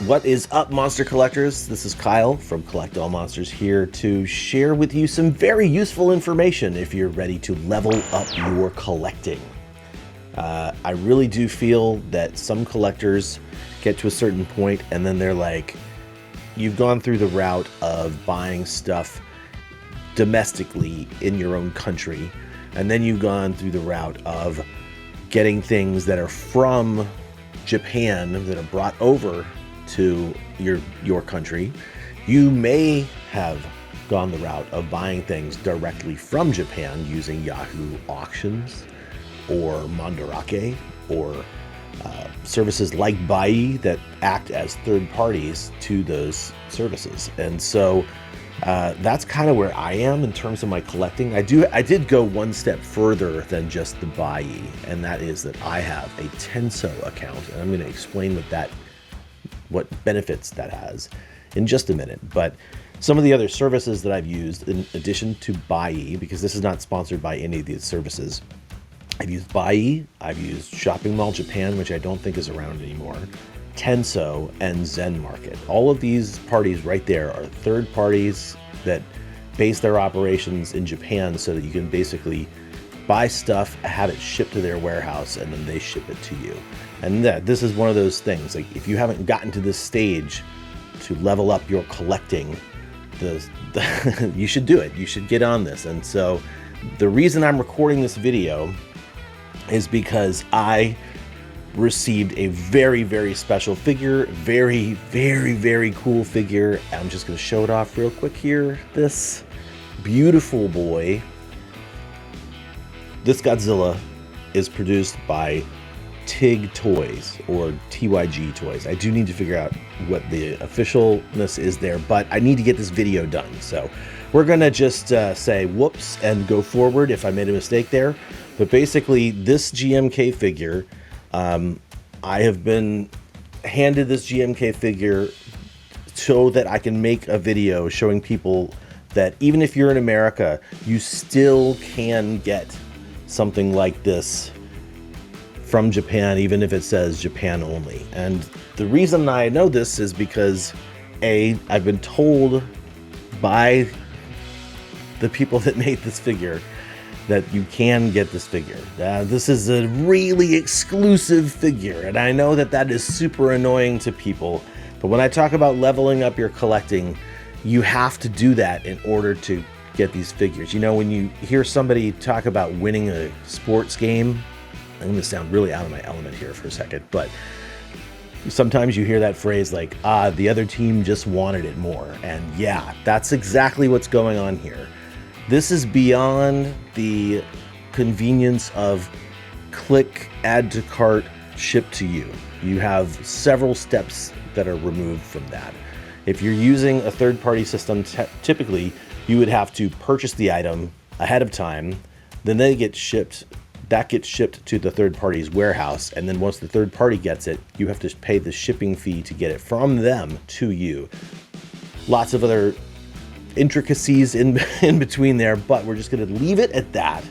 What is up, monster collectors? This is Kyle from Collect All Monsters here to share with you some very useful information if you're ready to level up your collecting. I really do feel that some collectors get to a certain point and then they're like, you've gone through the route of buying stuff domestically in your own country, and then you've gone through the route of getting things that are from Japan that are brought over to your country. You may have gone the route of buying things directly from Japan using Yahoo Auctions or Mandarake or services like Bai that act as third parties to those services. And so that's kind of where I am in terms of my collecting. I did go one step further than just the Bai, and that is that I have a Tenso account, and I'm going to explain what benefits that has in just a minute. But some of the other services that I've used in addition to Bai, because this is not sponsored by any of these services, I've used Bai, I've used Shopping Mall Japan, which I don't think is around anymore, Tenso, and Zen Market. All of these parties right there are third parties that base their operations in Japan so that you can basically buy stuff, have it shipped to their warehouse, and then they ship it to you. And this is one of those things, like if you haven't gotten to this stage to level up your collecting, you should do it. You should get on this. And so the reason I'm recording this video is because I received a very, very special figure, very, very, very cool figure. I'm just going to show it off real quick here. This beautiful boy. This Godzilla is produced by TYG Toys or TYG Toys. I do need to figure out what the officialness is there, but I need to get this video done. So we're going to just say whoops and go forward if I made a mistake there. But basically, this GMK figure, I have been handed this GMK figure so that I can make a video showing people that even if you're in America, you still can get something like this from Japan, even if it says Japan only. And the reason I know this is because I've been told by the people that made this figure that you can get this figure. This is a really exclusive figure, and I know that is super annoying to people, but when I talk about leveling up your collecting, you have to do that in order to get these figures. You know, when you hear somebody talk about winning a sports game, I'm going to sound really out of my element here for a second, but sometimes you hear that phrase like, the other team just wanted it more. And yeah, that's exactly what's going on here. This is beyond the convenience of click, add to cart, ship to you. You have several steps that are removed from that. If you're using a third-party system, typically you would have to purchase the item ahead of time, then they get shipped. That gets shipped to the third party's warehouse, and then once the third party gets it, you have to pay the shipping fee to get it from them to you. Lots of other intricacies in between there, but we're just going to leave it at that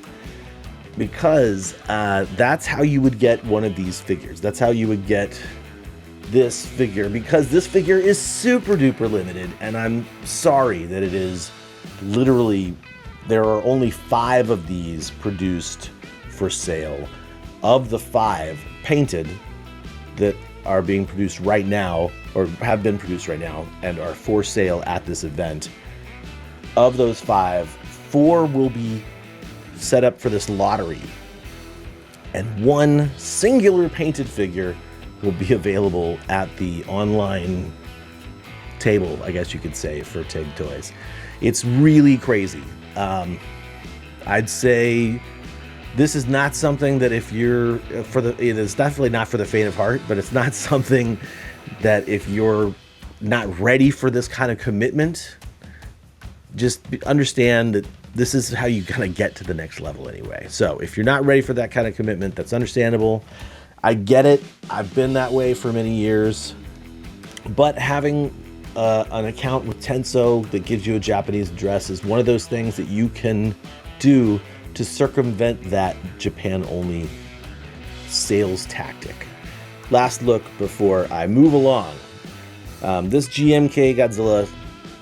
because that's how you would get one of these figures. That's how you would get this figure, because this figure is super duper limited, and I'm sorry that it is literally, there are only 5 of these produced for sale. Of the 5 painted that are being produced right now, or have been produced right now, and are for sale at this event, of those 5, 4 will be set up for this lottery, and 1 singular painted figure will be available at the online table, I guess you could say, for TYG Toys. It's really crazy. I'd say this is not something that if you're it's definitely not for the faint of heart, but it's not something that if you're not ready for this kind of commitment, just understand that this is how you kind of get to the next level anyway. So if you're not ready for that kind of commitment, that's understandable. I get it. I've been that way for many years, but having an account with Tenso that gives you a Japanese address is one of those things that you can do to circumvent that Japan-only sales tactic. Last look before I move along. This GMK Godzilla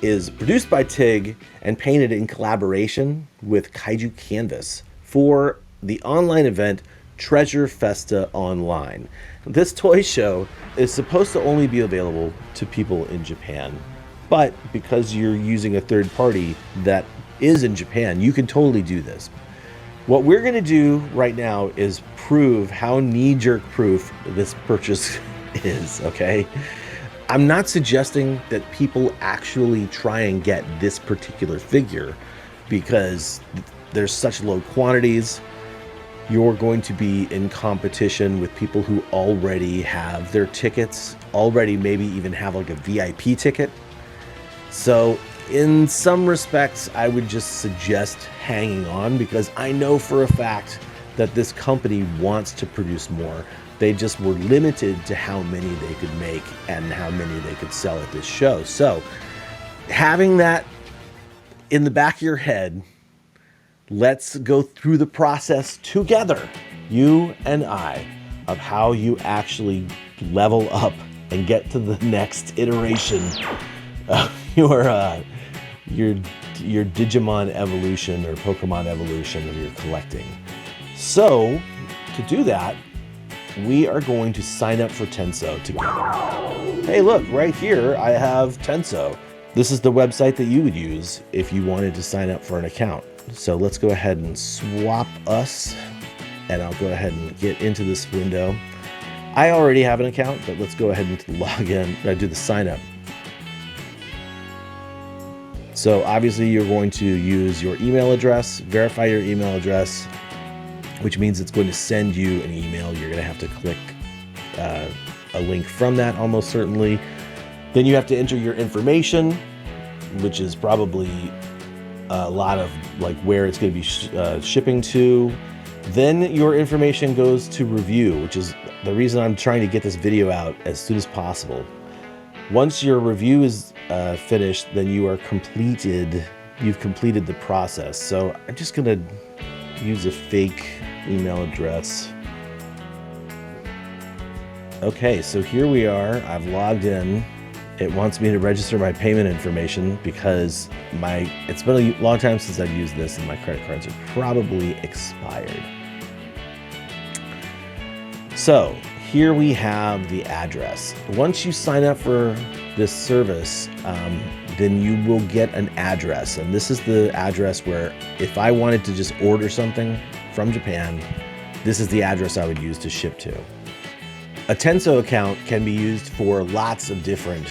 is produced by TYG and painted in collaboration with Kaiju Canvas for the online event Treasure Festa Online. This toy show is supposed to only be available to people in Japan, but because you're using a third party that is in Japan, you can totally do this. What we're going to do right now is prove how knee-jerk proof this purchase is, okay? I'm not suggesting that people actually try and get this particular figure because there's such low quantities. You're going to be in competition with people who already have their tickets, already maybe even have like a VIP ticket. So in some respects, I would just suggest hanging on because I know for a fact that this company wants to produce more. They just were limited to how many they could make and how many they could sell at this show. So having that in the back of your head, let's go through the process together, you and I, of how you actually level up and get to the next iteration of your Digimon evolution or Pokemon evolution of your collecting. So to do that, we are going to sign up for Tenso together. Hey, look, right here, I have Tenso. This is the website that you would use if you wanted to sign up for an account. So let's go ahead and swap us, and I'll go ahead and get into this window. I already have an account, but let's go ahead and log in. Do the sign up. So obviously you're going to use your email address, verify your email address, which means it's going to send you an email. You're going to have to click a link from that almost certainly. Then you have to enter your information, which is probably a lot of like where it's going to be shipping to. Then your information goes to review, which is the reason I'm trying to get this video out as soon as possible. Once your review is finished, then you've completed the process. So I'm just going to use a fake email address. Okay, so here we are. I've logged in. It wants me to register my payment information because it's been a long time since I've used this and my credit cards are probably expired. So here we have the address. Once you sign up for this service, then you will get an address. And this is the address where if I wanted to just order something from Japan, this is the address I would use to ship to. A Tenso account can be used for lots of different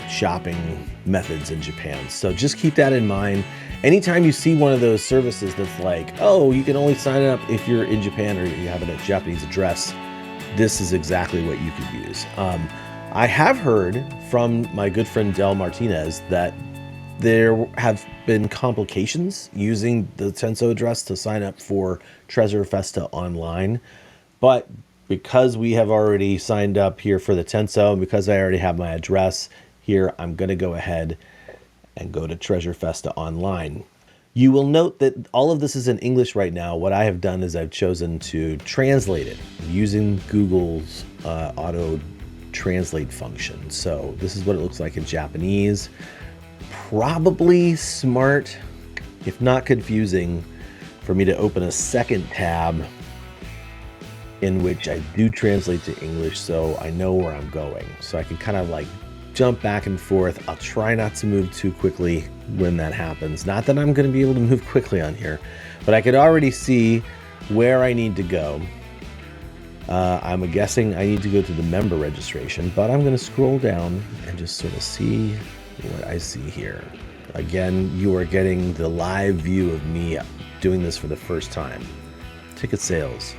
shopping methods in Japan. So just keep that in mind. Anytime you see one of those services that's like, oh, you can only sign up if you're in Japan or you have a Japanese address, this is exactly what you could use. I have heard from my good friend Del Martinez that there have been complications using the Tenso address to sign up for Treasure Festa Online. But because we have already signed up here for the Tenso, and because I already have my address here, I'm going to go ahead and go to Treasure Festa Online. You will note that all of this is in English right now. What I have done is I've chosen to translate it using Google's auto translate function. So this is what it looks like in Japanese. Probably smart, if not confusing, for me to open a second tab in which I do translate to English so I know where I'm going. So I can kind of like jump back and forth. I'll try not to move too quickly when that happens. Not that I'm going to be able to move quickly on here, but I could already see where I need to go. I'm guessing I need to go to the member registration, but I'm going to scroll down and just sort of see what I see here. Again, you are getting the live view of me doing this for the first time. Ticket sales.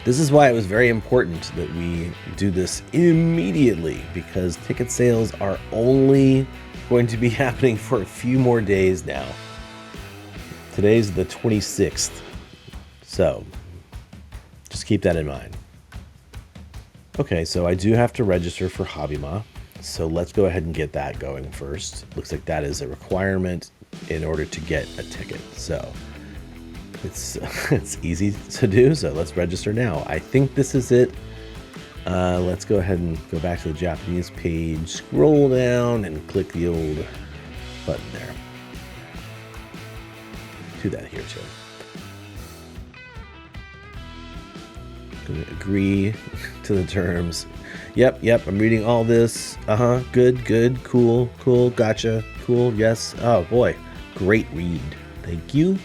This is why it was very important that we do this immediately, because ticket sales are only going to be happening for a few more days now. Today's the 26th, so just keep that in mind. Okay, so I do have to register for Habima, so let's go ahead and get that going first. Looks like that is a requirement in order to get a ticket, so it's easy to do, so let's register now. I think this is it. Let's go ahead and go back to the Japanese page, scroll down, and click the old button there. Do that here too. Gonna agree to the terms. Yep, I'm reading all this. Good, cool, gotcha, cool, yes. Oh boy, great read. Thank you.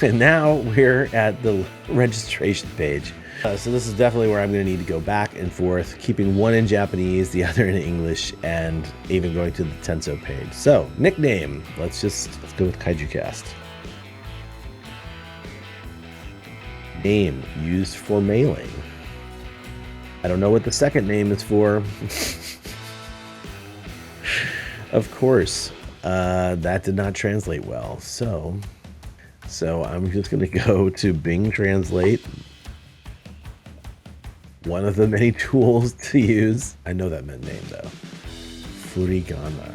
And now we're at the registration page. So this is definitely where I'm going to need to go back and forth, keeping one in Japanese, the other in English, and even going to the Tenso page. So, nickname. Let's go with KAIJUCAST. Name used for mailing. I don't know what the second name is for. Of course, that did not translate well. So I'm just going to go to Bing Translate. One of the many tools to use. I know that meant name though. Furigana.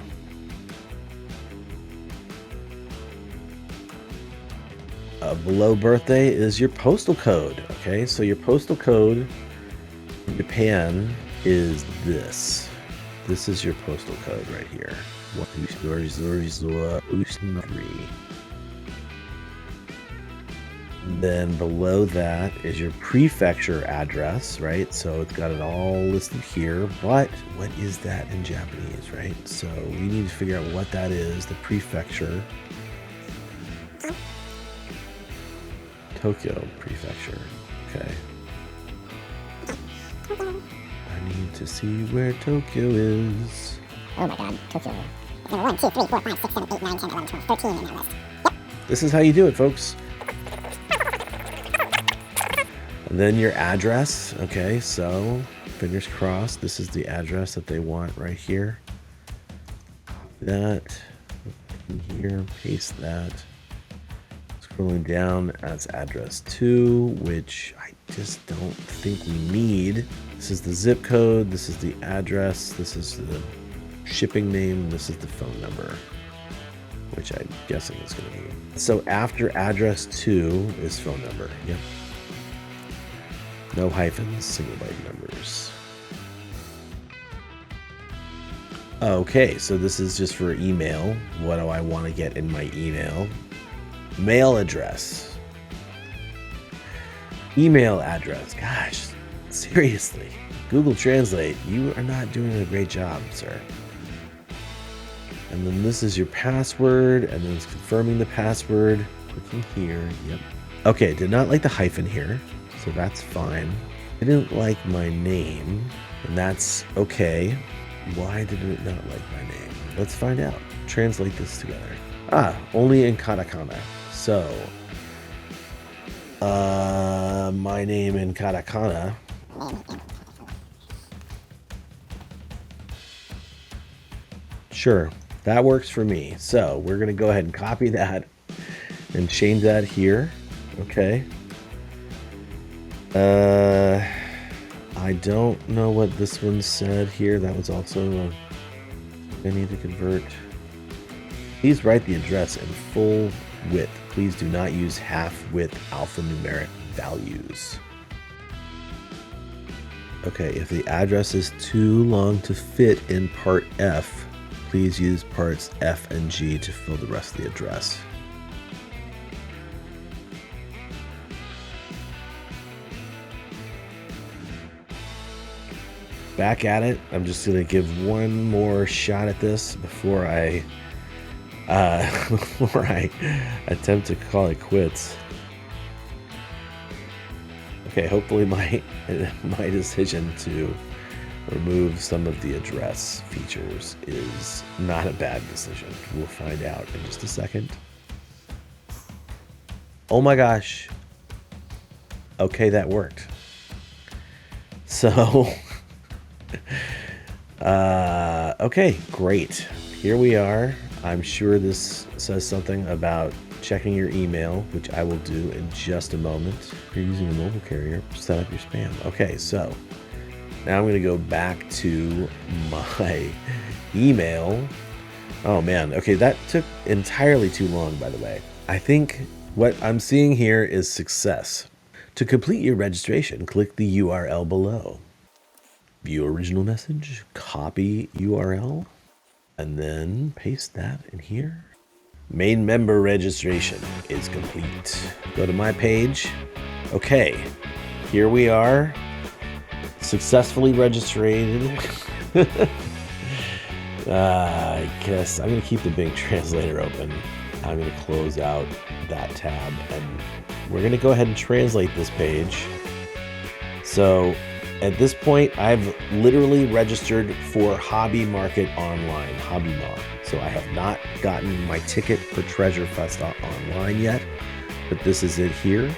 Below birthday is your postal code. Okay, so your postal code in Japan is this. This is your postal code right here. 3. Then below that is your prefecture address, right? So it's got it all listed here, but what is that in Japanese, right? So we need to figure out what that is, the prefecture. Tokyo prefecture, okay. I need to see where Tokyo is. Oh my god, Tokyo. Number 1, 2, 3, 4, 5, 6, 7, 8, 9, 10, 11, 12, 13 in that list. Yep. This is how you do it, folks. And then your address, okay, so fingers crossed, this is the address that they want right here. That, in here, paste that. Scrolling down, that's address 2, which I just don't think we need. This is the zip code, this is the address, this is the shipping name, this is the phone number, which I'm guessing is going to be. So after address 2 is phone number, yep. No hyphens, single byte numbers. Okay, so this is just for email. What do I want to get in my email? Mail address. Email address. Gosh, seriously. Google Translate, you are not doing a great job, sir. And then this is your password, and then it's confirming the password. Clicking here, yep. Okay, did not like the hyphen here. So that's fine. I didn't like my name, and that's okay. Why did it not like my name? Let's find out. Translate this together. Only in katakana. So, my name in katakana. Sure, that works for me. So we're gonna go ahead and copy that and change that here. Okay. I don't know what this one said here. That was also I need to convert. Please write the address in full width. Please do not use half width alphanumeric values. Okay, if the address is too long to fit in part F, please use parts F and G to fill the rest of the address. Back at it. I'm just gonna give one more shot at this before I attempt to call it quits. Okay, hopefully my decision to remove some of the address features is not a bad decision. We'll find out in just a second. Oh my gosh. Okay, that worked. So okay, great. Here we are. I'm sure this says something about checking your email, which I will do in just a moment. If you're using a mobile carrier, set up your spam. Okay, so now I'm going to go back to my email. Oh man, okay, that took entirely too long, by the way. I think what I'm seeing here is success. To complete your registration, click the URL below. View original message, copy URL, and then paste that in here. Main member registration is complete. Go to my page. Okay, here we are, successfully registered. I guess I'm gonna keep the Bing translator open. I'm gonna close out that tab, and we're gonna go ahead and translate this page. So at this point, I've literally registered for Hobby Market Online, Hobby Mar. So I have not gotten my ticket for Treasure Festa Online yet, but this is it here.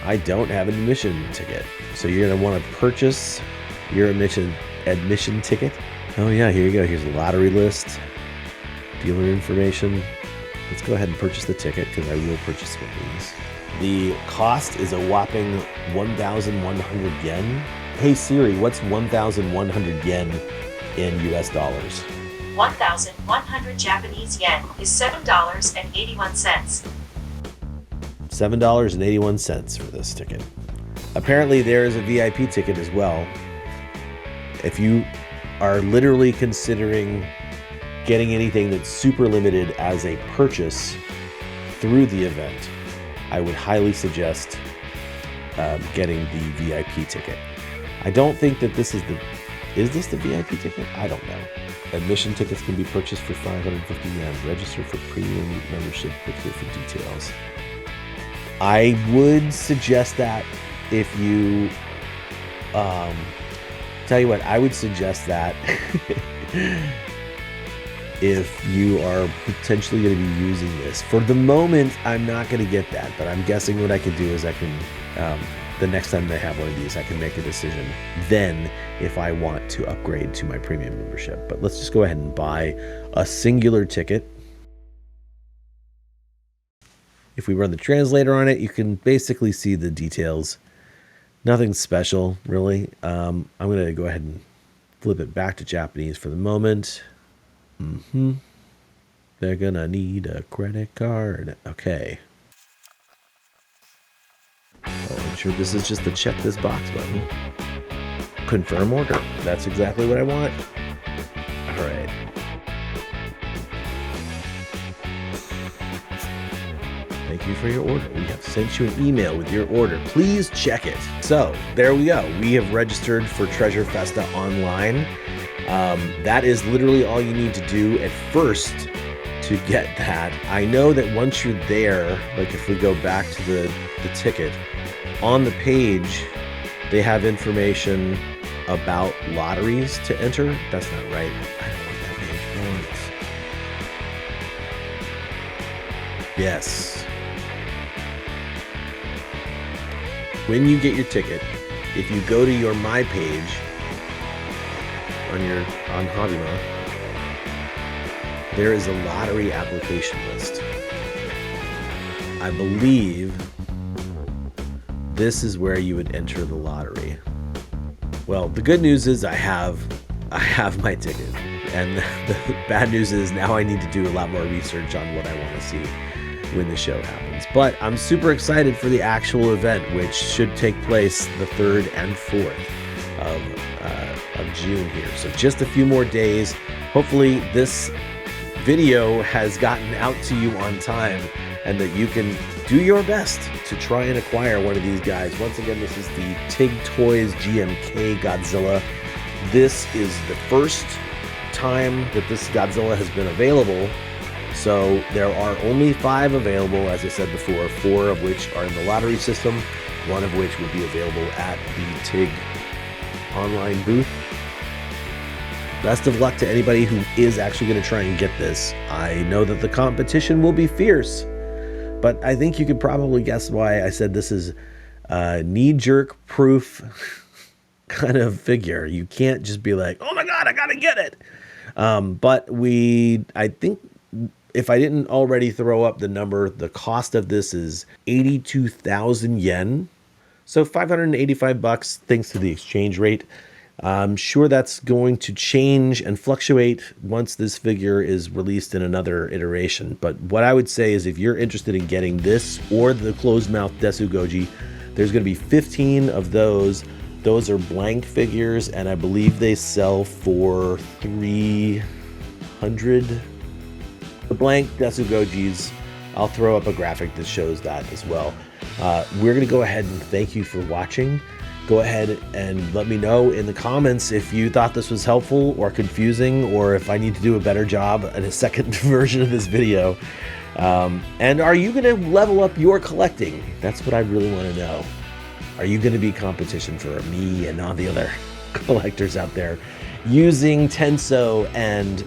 I don't have an admission ticket. So you're gonna wanna purchase your admission ticket. Oh yeah, here you go. Here's a lottery list, dealer information. Let's go ahead and purchase the ticket because I will purchase one of these. The cost is a whopping 1,100 yen. Hey Siri, what's 1,100 yen in US dollars? 1,100 Japanese yen is $7.81. $7.81 for this ticket. Apparently there is a VIP ticket as well. If you are literally considering getting anything that's super limited as a purchase through the event, I would highly suggest getting the VIP ticket. I don't think that this is this the VIP ticket? I don't know. Admission tickets can be purchased for 550 yen. Register for premium membership. Click here for details. I would suggest that if you, tell you what, I would suggest that if you are potentially going to be using this. For the moment, I'm not going to get that, but I'm guessing what I could do is I can, the next time they have one of these, I can make a decision then if I want to upgrade to my premium membership. But let's just go ahead and buy a singular ticket. If we run the translator on it, you can basically see the details. Nothing special, really. I'm going to go ahead and flip it back to Japanese for the moment. They're going to need a credit card. Okay. Oh, I'm sure this is just the check this box button. Confirm order. That's exactly what I want. All right. Thank you for your order. We have sent you an email with your order. Please check it. So there we go. We have registered for Treasure Festa Online. That is literally all you need to do at first to get that. I know that once you're there, like if we go back to the ticket, on the page, they have information about lotteries to enter. That's not right. I don't want that page. I want it. Yes. When you get your ticket, if you go to your My page on HobbyMa, there is a lottery application list. I believe this is where you would enter the lottery. Well, the good news is I have my ticket, and the bad news is now I need to do a lot more research on what I want to see when the show happens. But I'm super excited for the actual event, which should take place the 3rd and 4th of June here. So just a few more days. Hopefully this video has gotten out to you on time and that you can do your best to try and acquire one of these guys. Once again, this is the TYG Toys GMK Godzilla. This is the first time that this Godzilla has been available. So there are only 5 available, as I said before, 4 of which are in the lottery system, 1 of which would be available at the TYG online booth. Best of luck to anybody who is actually going to try and get this. I know that the competition will be fierce, but I think you could probably guess why I said this is a knee-jerk proof kind of figure. You can't just be like, oh my God, I got to get it. But I think, if I didn't already throw up the number, the cost of this is 82,000 yen. So $585 thanks to the exchange rate. I'm sure that's going to change and fluctuate once this figure is released in another iteration. But what I would say is if you're interested in getting this or the closed mouth Desu Goji, there's going to be 15 of those Those are blank figures, and I believe they sell for $300. The blank Desugojis, I'll throw up a graphic that shows that as well. We're going to go ahead and thank you for watching. Go ahead and let me know in the comments if you thought this was helpful or confusing, or if I need to do a better job at a second version of this video. And are you going to level up your collecting? That's what I really want to know. Are you going to be competition for me and all the other collectors out there using Tenso and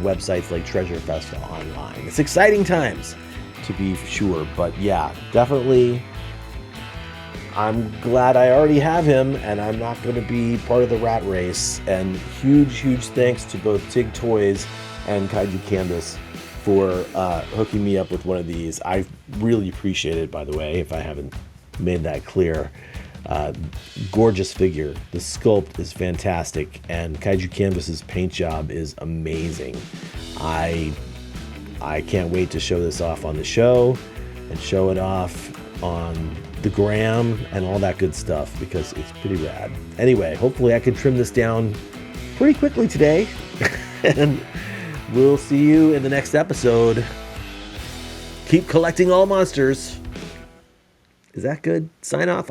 websites like Treasure Festa Online? It's exciting times, to be sure, but yeah, definitely. I'm glad I already have him, and I'm not going to be part of the rat race. And huge thanks to both TYG Toys and KAIJUCANVAS for hooking me up with one of these. I really appreciate it, by the way, if I haven't made that clear. Gorgeous figure. The sculpt is fantastic, and KAIJUCANVAS's paint job is amazing. I can't wait to show this off on the show and show it off on the gram and all that good stuff, because it's pretty rad. Anyway, hopefully I can trim this down pretty quickly today, and we'll see you in the next episode. Keep collecting all monsters. Is that good? Sign off.